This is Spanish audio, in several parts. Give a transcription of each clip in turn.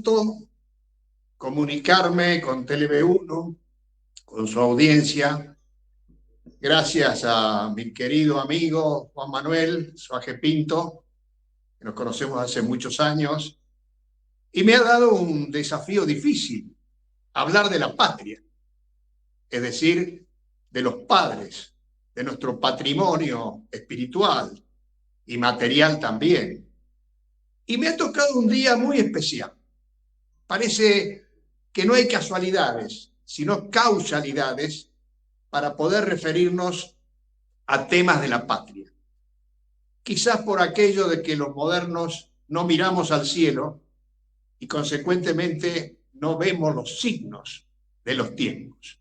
gusto comunicarme con TV1, con su audiencia, gracias a mi querido amigo Juan Manuel Suaje Pinto, que nos conocemos hace muchos años, y me ha dado un desafío difícil, hablar de la patria, es decir, de los padres, de nuestro patrimonio espiritual y material también. Y me ha tocado un día muy especial. Parece que no hay casualidades, sino causalidades para poder referirnos a temas de la patria. Quizás por aquello de que los modernos no miramos al cielo y consecuentemente no vemos los signos de los tiempos.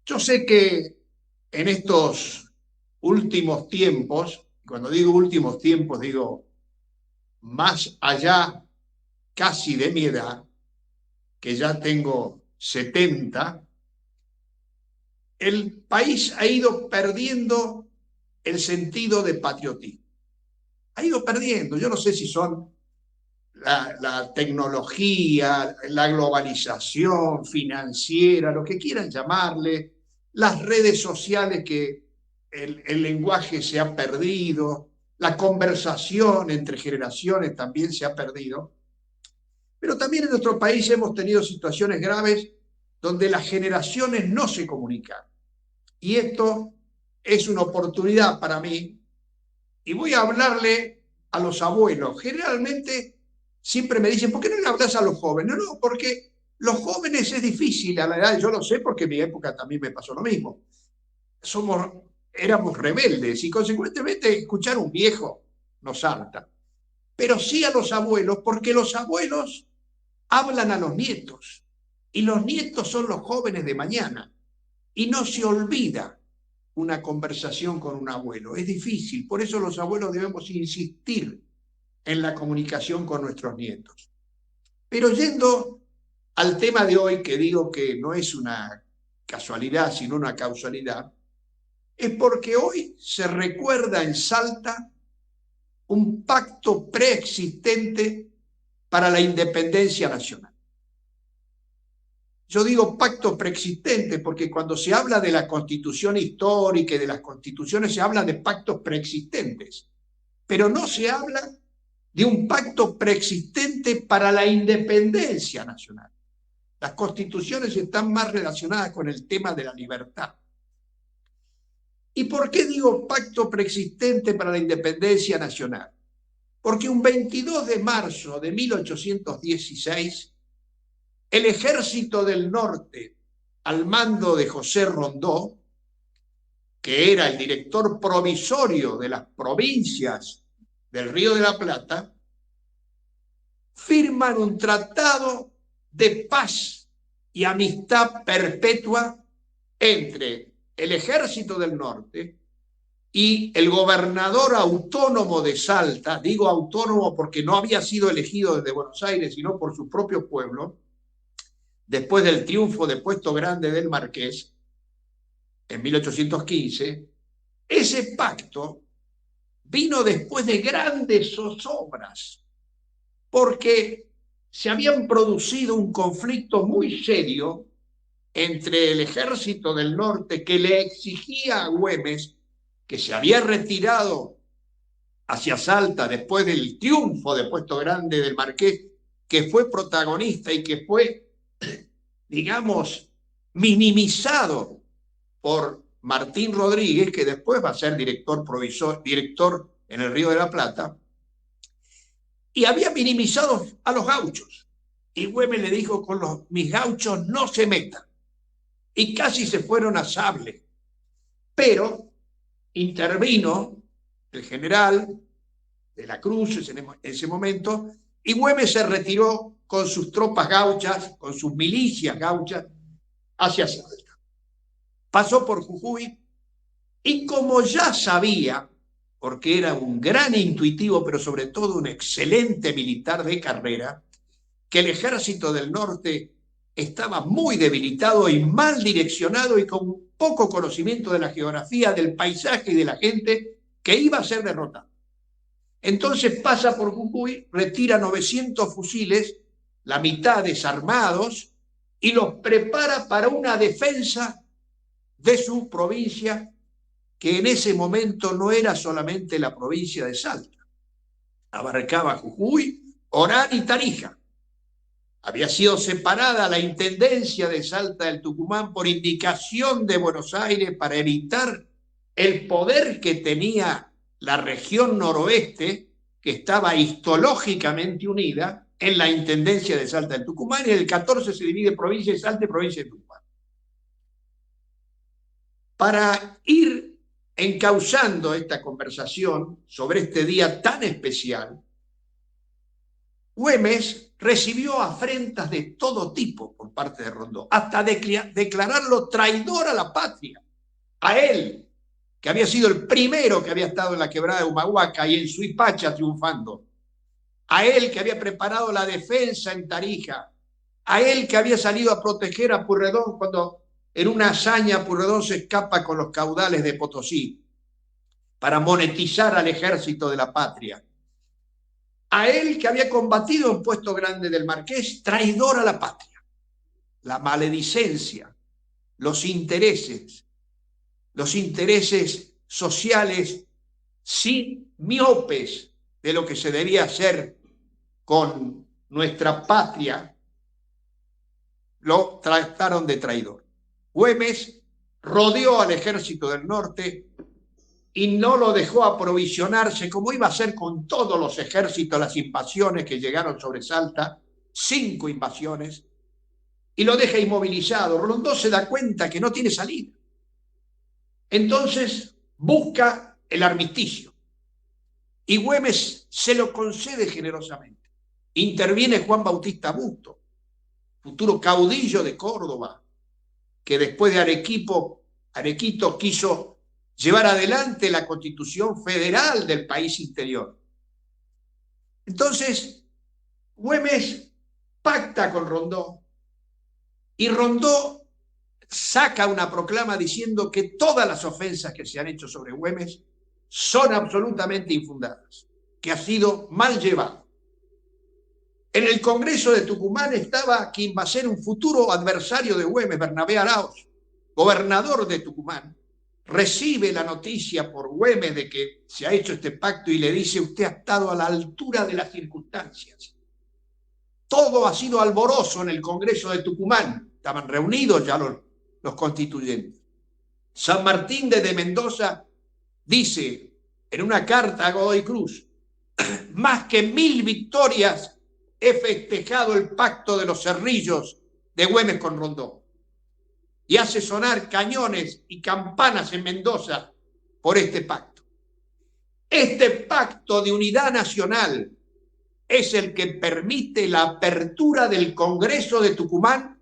Yo sé que en estos últimos tiempos, cuando digo últimos tiempos, digo más allá casi de mi edad, que ya tengo 70, el país ha ido perdiendo el sentido de patriotismo. Ha ido perdiendo. Yo no sé si son la tecnología, la globalización financiera, lo que quieran llamarle, las redes sociales que el lenguaje se ha perdido, la conversación entre generaciones también se ha perdido. Pero también en nuestro país hemos tenido situaciones graves donde las generaciones no se comunican. Y esto es una oportunidad para mí. Y voy a hablarle a los abuelos. Generalmente siempre me dicen, ¿por qué no le hablas a los jóvenes? No, porque los jóvenes es difícil a la edad, yo lo sé porque en mi época también me pasó lo mismo. Éramos rebeldes y consecuentemente escuchar a un viejo nos harta. Pero sí a los abuelos, porque los abuelos hablan a los nietos y los nietos son los jóvenes de mañana y no se olvida una conversación con un abuelo. Es difícil, por eso los abuelos debemos insistir en la comunicación con nuestros nietos. Pero yendo al tema de hoy, que digo que no es una casualidad, sino una causalidad, es porque hoy se recuerda en Salta un pacto preexistente para la independencia nacional. Yo digo pacto preexistente porque cuando se habla de la constitución histórica y de las constituciones se habla de pactos preexistentes, pero no se habla de un pacto preexistente para la independencia nacional. Las constituciones están más relacionadas con el tema de la libertad. ¿Y por qué digo pacto preexistente para la independencia nacional? Porque un 22 de marzo de 1816, el Ejército del Norte, al mando de José Rondó, que era el director provisorio de las provincias del Río de la Plata, firman un tratado de paz y amistad perpetua entre el Ejército del Norte y el gobernador autónomo de Salta, digo autónomo porque no había sido elegido desde Buenos Aires, sino por su propio pueblo, después del triunfo de Puesto Grande del Marqués, en 1815, ese pacto vino después de grandes zozobras, porque se habían producido un conflicto muy serio entre el Ejército del Norte, que le exigía a Güemes, que se había retirado hacia Salta después del triunfo de Puesto Grande del Marqués, que fue protagonista y que fue, digamos, minimizado por Martín Rodríguez, que después va a ser director en el Río de la Plata, y había minimizado a los gauchos. Y Güemes le dijo, mis gauchos no se metan. Y casi se fueron a sable. Pero intervino el general de la Cruz en ese momento, y Güemes se retiró con sus tropas gauchas, con sus milicias gauchas, hacia Salta. Pasó por Jujuy, y como ya sabía, porque era un gran intuitivo, pero sobre todo un excelente militar de carrera, que el Ejército del Norte estaba muy debilitado y mal direccionado y con poco conocimiento de la geografía, del paisaje y de la gente, que iba a ser derrotado. Entonces pasa por Jujuy, retira 900 fusiles la mitad desarmados, y los prepara para una defensa de su provincia, que en ese momento no era solamente la provincia de Salta, abarcaba Jujuy, Orán y Tarija. Había sido separada la intendencia de Salta del Tucumán por indicación de Buenos Aires para evitar el poder que tenía la región noroeste, que estaba histológicamente unida en la intendencia de Salta del Tucumán, y en el 14 se divide provincia de Salta y provincia de Tucumán. Para ir encauzando esta conversación sobre este día tan especial, Güemes recibió afrentas de todo tipo por parte de Rondó, hasta declararlo traidor a la patria. A él, que había sido el primero que había estado en la quebrada de Humahuaca y en Suipacha triunfando. A él, que había preparado la defensa en Tarija. A él, que había salido a proteger a Pueyrredón cuando en una hazaña Pueyrredón se escapa con los caudales de Potosí para monetizar al ejército de la patria. A él, que había combatido en Puesto Grande del Marqués, traidor a la patria. La maledicencia, los intereses sociales sin miopes de lo que se debía hacer con nuestra patria, lo trataron de traidor. Güemes rodeó al ejército del norte y no lo dejó aprovisionarse, como iba a hacer con todos los ejércitos, las invasiones que llegaron sobre Salta, 5 invasiones, y lo deja inmovilizado. Rondó se da cuenta que no tiene salida. Entonces busca el armisticio, y Güemes se lo concede generosamente. Interviene Juan Bautista Busto, futuro caudillo de Córdoba, que después de Arequito quiso llevar adelante la constitución federal del país interior. Entonces, Güemes pacta con Rondó, y Rondó saca una proclama diciendo que todas las ofensas que se han hecho sobre Güemes son absolutamente infundadas, que ha sido mal llevado. En el Congreso de Tucumán estaba quien va a ser un futuro adversario de Güemes, Bernabé Arauz, gobernador de Tucumán. Recibe la noticia por Güemes de que se ha hecho este pacto y le dice: usted ha estado a la altura de las circunstancias. Todo ha sido alborozo en el Congreso de Tucumán. Estaban reunidos ya los constituyentes. San Martín de Mendoza dice en una carta a Godoy Cruz: más que 1000 victorias he festejado el pacto de los Cerrillos de Güemes con Rondó. Y hace sonar cañones y campanas en Mendoza por este pacto. Este pacto de unidad nacional es el que permite la apertura del Congreso de Tucumán.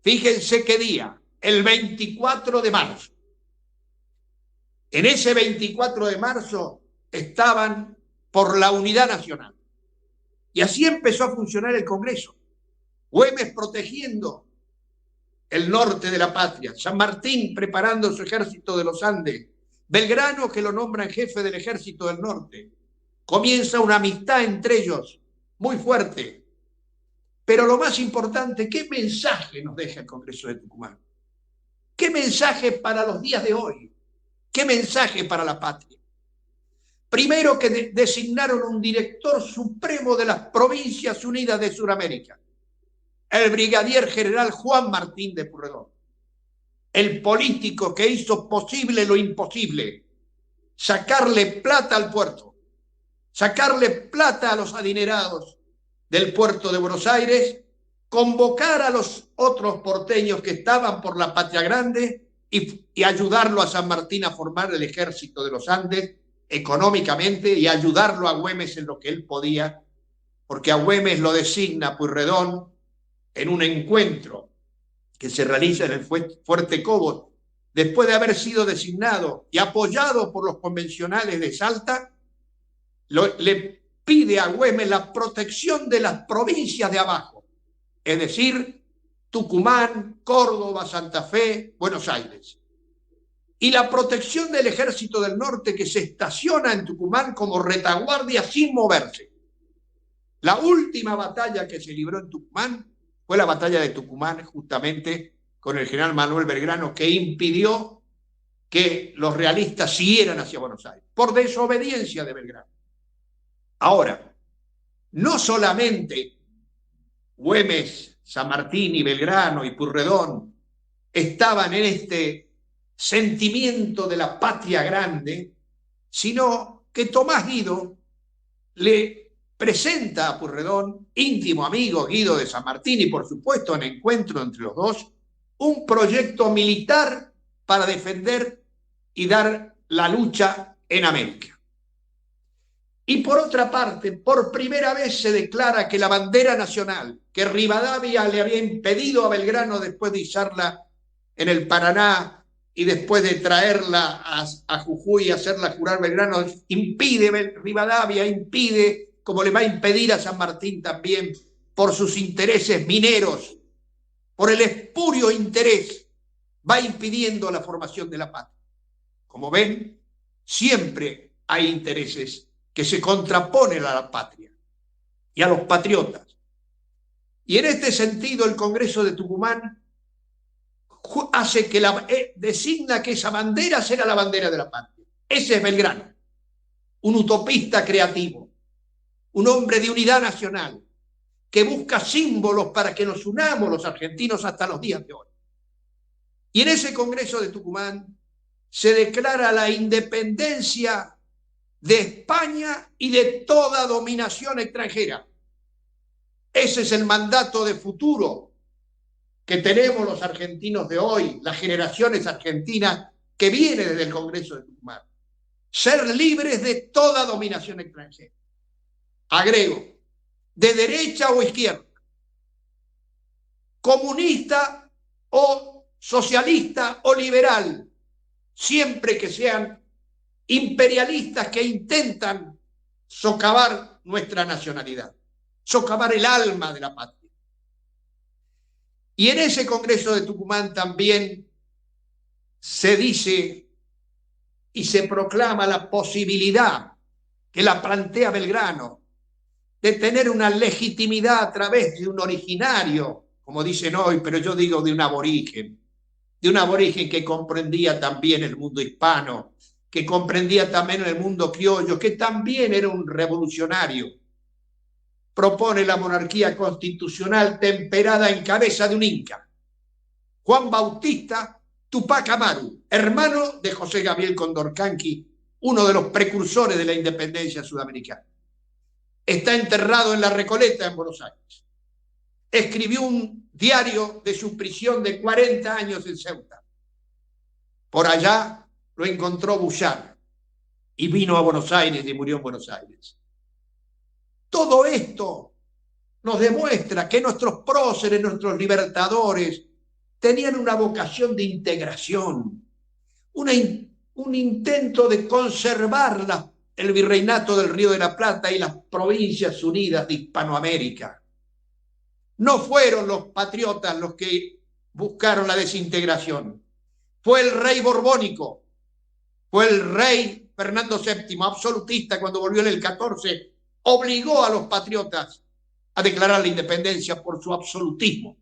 Fíjense qué día, el 24 de marzo. En ese 24 de marzo estaban por la unidad nacional. Y así empezó a funcionar el Congreso. Güemes protegiendo el norte de la patria, San Martín preparando su ejército de los Andes, Belgrano, que lo nombran jefe del ejército del norte. Comienza una amistad entre ellos muy fuerte. Pero lo más importante, ¿qué mensaje nos deja el Congreso de Tucumán? ¿Qué mensaje para los días de hoy? ¿Qué mensaje para la patria? Primero, que designaron un director supremo de las Provincias Unidas de Sudamérica, el brigadier general Juan Martín de Pueyrredón, el político que hizo posible lo imposible: sacarle plata al puerto, sacarle plata a los adinerados del puerto de Buenos Aires, convocar a los otros porteños que estaban por la Patria Grande y ayudarlo a San Martín a formar el ejército de los Andes económicamente, y ayudarlo a Güemes en lo que él podía, porque a Güemes lo designa Pueyrredón en un encuentro que se realiza en el Fuerte Cobos, después de haber sido designado y apoyado por los convencionales de Salta. Le pide a Güemes la protección de las provincias de abajo, es decir, Tucumán, Córdoba, Santa Fe, Buenos Aires, y la protección del ejército del norte, que se estaciona en Tucumán como retaguardia sin moverse. La última batalla que se libró en Tucumán fue la batalla de Tucumán, justamente con el general Manuel Belgrano, que impidió que los realistas siguieran hacia Buenos Aires, por desobediencia de Belgrano. Ahora, no solamente Güemes, San Martín y Belgrano y Pueyrredón estaban en este sentimiento de la patria grande, sino que Tomás Guido le presenta a Pueyrredón, íntimo amigo Guido de San Martín y por supuesto en encuentro entre los dos, un proyecto militar para defender y dar la lucha en América. Y por otra parte, por primera vez se declara que la bandera nacional, que Rivadavia le había impedido a Belgrano después de izarla en el Paraná y después de traerla a Jujuy y hacerla jurar Belgrano, Rivadavia impide, como le va a impedir a San Martín también, por sus intereses mineros, por el espurio interés, va impidiendo la formación de la patria. Como ven, siempre hay intereses que se contraponen a la patria y a los patriotas. Y en este sentido el Congreso de Tucumán hace que designa que esa bandera será la bandera de la patria. Ese es Belgrano, un utopista creativo, un hombre de unidad nacional, que busca símbolos para que nos unamos los argentinos hasta los días de hoy. Y en ese Congreso de Tucumán se declara la independencia de España y de toda dominación extranjera. Ese es el mandato de futuro que tenemos los argentinos de hoy, las generaciones argentinas que vienen desde el Congreso de Tucumán. Ser libres de toda dominación extranjera. Agrego, de derecha o izquierda, comunista o socialista o liberal, siempre que sean imperialistas que intentan socavar nuestra nacionalidad, socavar el alma de la patria. Y en ese Congreso de Tucumán también se dice y se proclama la posibilidad que la plantea Belgrano de tener una legitimidad a través de un originario, como dicen hoy, pero yo digo de un aborigen que comprendía también el mundo hispano, que comprendía también el mundo criollo, que también era un revolucionario. Propone la monarquía constitucional temperada en cabeza de un inca, Juan Bautista Tupac Amaru, hermano de José Gabriel Condorcanqui, uno de los precursores de la independencia sudamericana. Está enterrado en La Recoleta, en Buenos Aires. Escribió un diario de su prisión de 40 años en Ceuta. Por allá lo encontró Bouchard y vino a Buenos Aires y murió en Buenos Aires. Todo esto nos demuestra que nuestros próceres, nuestros libertadores, tenían una vocación de integración, un intento de conservar el virreinato del Río de la Plata y las provincias unidas de Hispanoamérica. No fueron los patriotas los que buscaron la desintegración. Fue el rey borbónico, fue el rey Fernando VII, absolutista, cuando volvió en el 14, obligó a los patriotas a declarar la independencia por su absolutismo.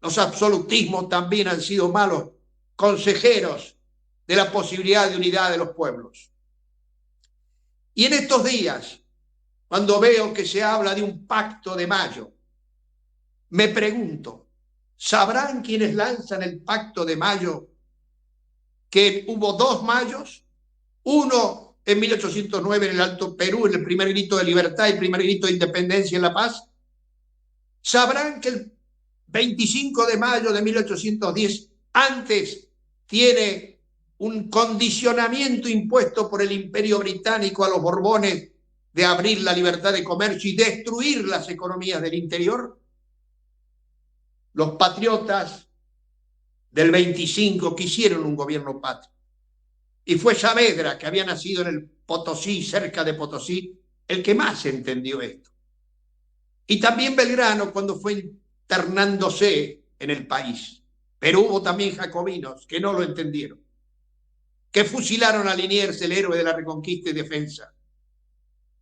Los absolutismos también han sido malos consejeros de la posibilidad de unidad de los pueblos. Y en estos días, cuando veo que se habla de un pacto de Mayo, me pregunto, ¿sabrán quienes lanzan el pacto de Mayo que hubo dos Mayos? Uno en 1809 en el Alto Perú, en el primer grito de libertad y el primer grito de independencia en La Paz. ¿Sabrán que el 25 de mayo de 1810 antes tiene un condicionamiento impuesto por el Imperio Británico a los Borbones de abrir la libertad de comercio y destruir las economías del interior? Los patriotas del 25 quisieron un gobierno patrio. Y fue Saavedra, que había nacido en el Potosí, cerca de Potosí, el que más entendió esto. Y también Belgrano cuando fue internándose en el país. Pero hubo también jacobinos que no lo entendieron, que fusilaron a Liniers, el héroe de la Reconquista y Defensa,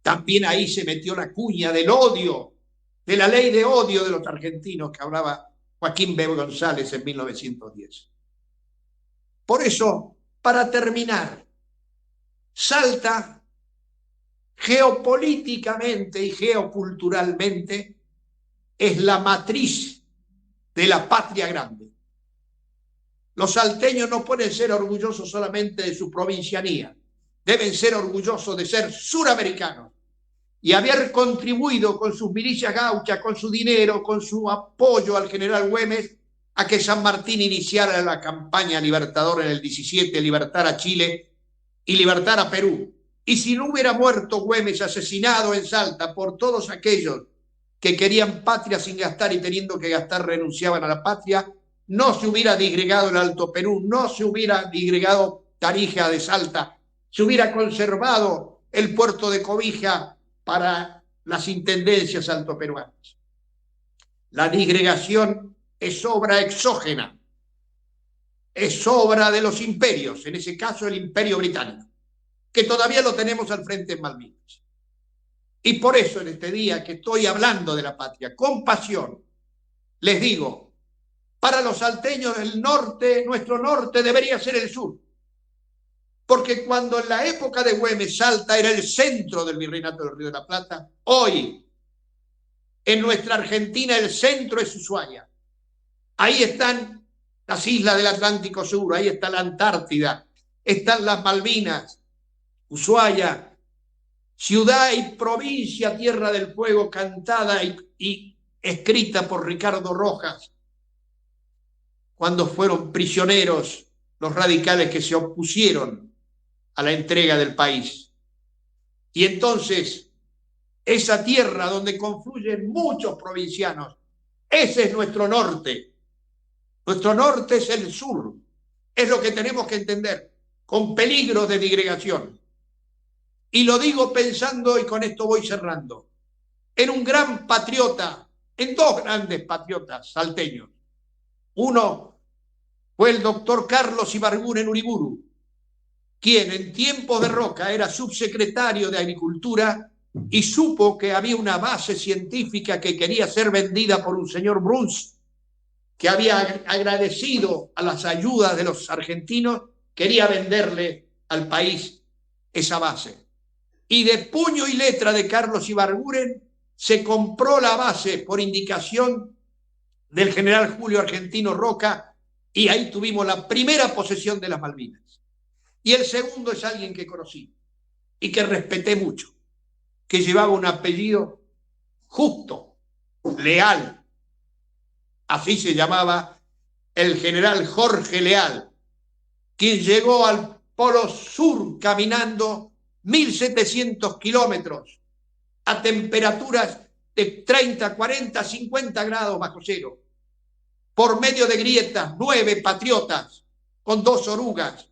También ahí se metió la cuña del odio, de la ley de odio de los argentinos que hablaba Joaquín B. González en 1910. Por eso, para terminar, Salta geopolíticamente y geoculturalmente es la matriz de la patria grande. Los salteños no pueden ser orgullosos solamente de su provincianía, deben ser orgullosos de ser suramericanos y haber contribuido con sus milicias gauchas, con su dinero, con su apoyo al general Güemes, a que San Martín iniciara la campaña libertadora en el 17, libertar a Chile y libertar a Perú. Y si no hubiera muerto Güemes asesinado en Salta por todos aquellos que querían patria sin gastar y teniendo que gastar renunciaban a la patria, no se hubiera disgregado el Alto Perú, no se hubiera disgregado Tarija de Salta, se hubiera conservado el puerto de Cobija para las intendencias altoperuanas. La disgregación es obra exógena, es obra de los imperios, en ese caso el Imperio Británico, que todavía lo tenemos al frente en Malvinas. Y por eso en este día que estoy hablando de la patria con pasión, les digo, para los salteños del norte, nuestro norte debería ser el sur. Porque cuando en la época de Güemes Salta era el centro del Virreinato del Río de la Plata, hoy en nuestra Argentina el centro es Ushuaia. Ahí están las islas del Atlántico Sur, ahí está la Antártida, están las Malvinas, Ushuaia, ciudad y provincia, tierra del fuego, cantada y escrita por Ricardo Rojas, cuando fueron prisioneros los radicales que se opusieron a la entrega del país. Y entonces, esa tierra donde confluyen muchos provincianos, ese es nuestro norte. Nuestro norte es el sur. Es lo que tenemos que entender, con peligro de disgregación. Y lo digo pensando, y con esto voy cerrando, en un gran patriota, en dos grandes patriotas salteños. Uno fue el doctor Carlos Ibarguren Uriburu, quien en tiempos de Roca era subsecretario de Agricultura y supo que había una base científica que quería ser vendida por un señor Bruns, que había agradecido a las ayudas de los argentinos, quería venderle al país esa base. Y de puño y letra de Carlos Ibarguren se compró la base por indicación del general Julio Argentino Roca, y ahí tuvimos la primera posesión de las Malvinas. Y el segundo es alguien que conocí y que respeté mucho, que llevaba un apellido justo, Leal. Así se llamaba el general Jorge Leal, quien llegó al Polo Sur caminando 1.700 kilómetros a temperaturas de 30, 40, 50 grados bajo cero, por medio de grietas, 9 patriotas con 2 orugas,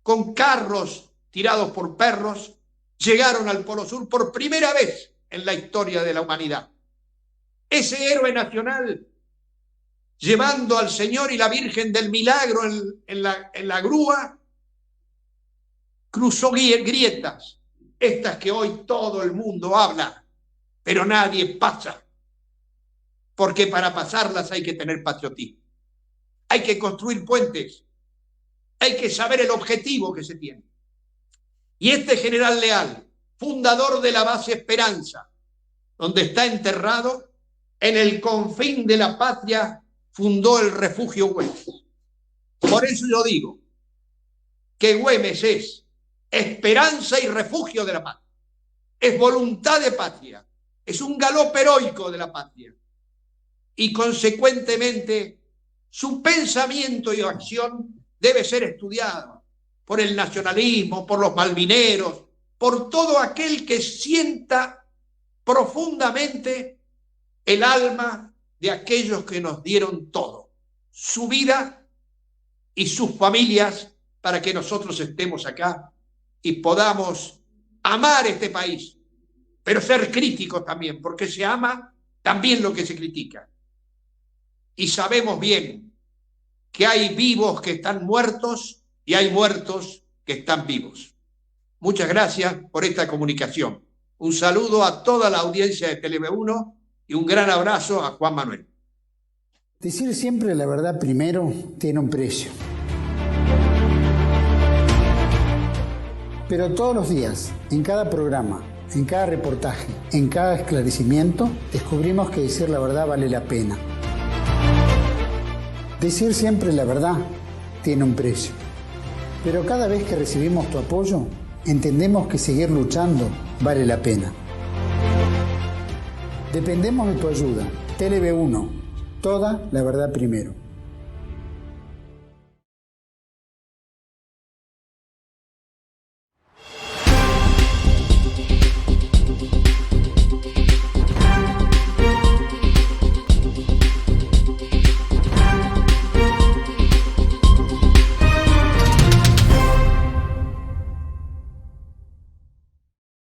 con carros tirados por perros, llegaron al Polo Sur por primera vez en la historia de la humanidad. Ese héroe nacional, llevando al Señor y la Virgen del Milagro en la grúa, cruzó grietas, estas que hoy todo el mundo habla, pero nadie pasa, porque para pasarlas hay que tener patriotismo, hay que construir puentes, hay que saber el objetivo que se tiene. Y este general Leal, fundador de la base Esperanza, donde está enterrado, en el confín de la patria, fundó el refugio Güemes. Por eso yo digo que Güemes es esperanza y refugio de la patria. Es voluntad de patria, es un galope heroico de la patria. Y consecuentemente, su pensamiento y acción debe ser estudiado por el nacionalismo, por los malvineros, por todo aquel que sienta profundamente el alma de aquellos que nos dieron todo, su vida y sus familias, para que nosotros estemos acá y podamos amar este país, pero ser críticos también, porque se ama también lo que se critica. Y sabemos bien que hay vivos que están muertos y hay muertos que están vivos. Muchas gracias por esta comunicación. Un saludo a toda la audiencia de Tele1 y un gran abrazo a Juan Manuel. Decir siempre la verdad primero tiene un precio. Pero todos los días, en cada programa, en cada reportaje, en cada esclarecimiento, descubrimos que decir la verdad vale la pena. Decir siempre la verdad tiene un precio. Pero cada vez que recibimos tu apoyo, entendemos que seguir luchando vale la pena. Dependemos de tu ayuda. Tele1, toda la verdad primero.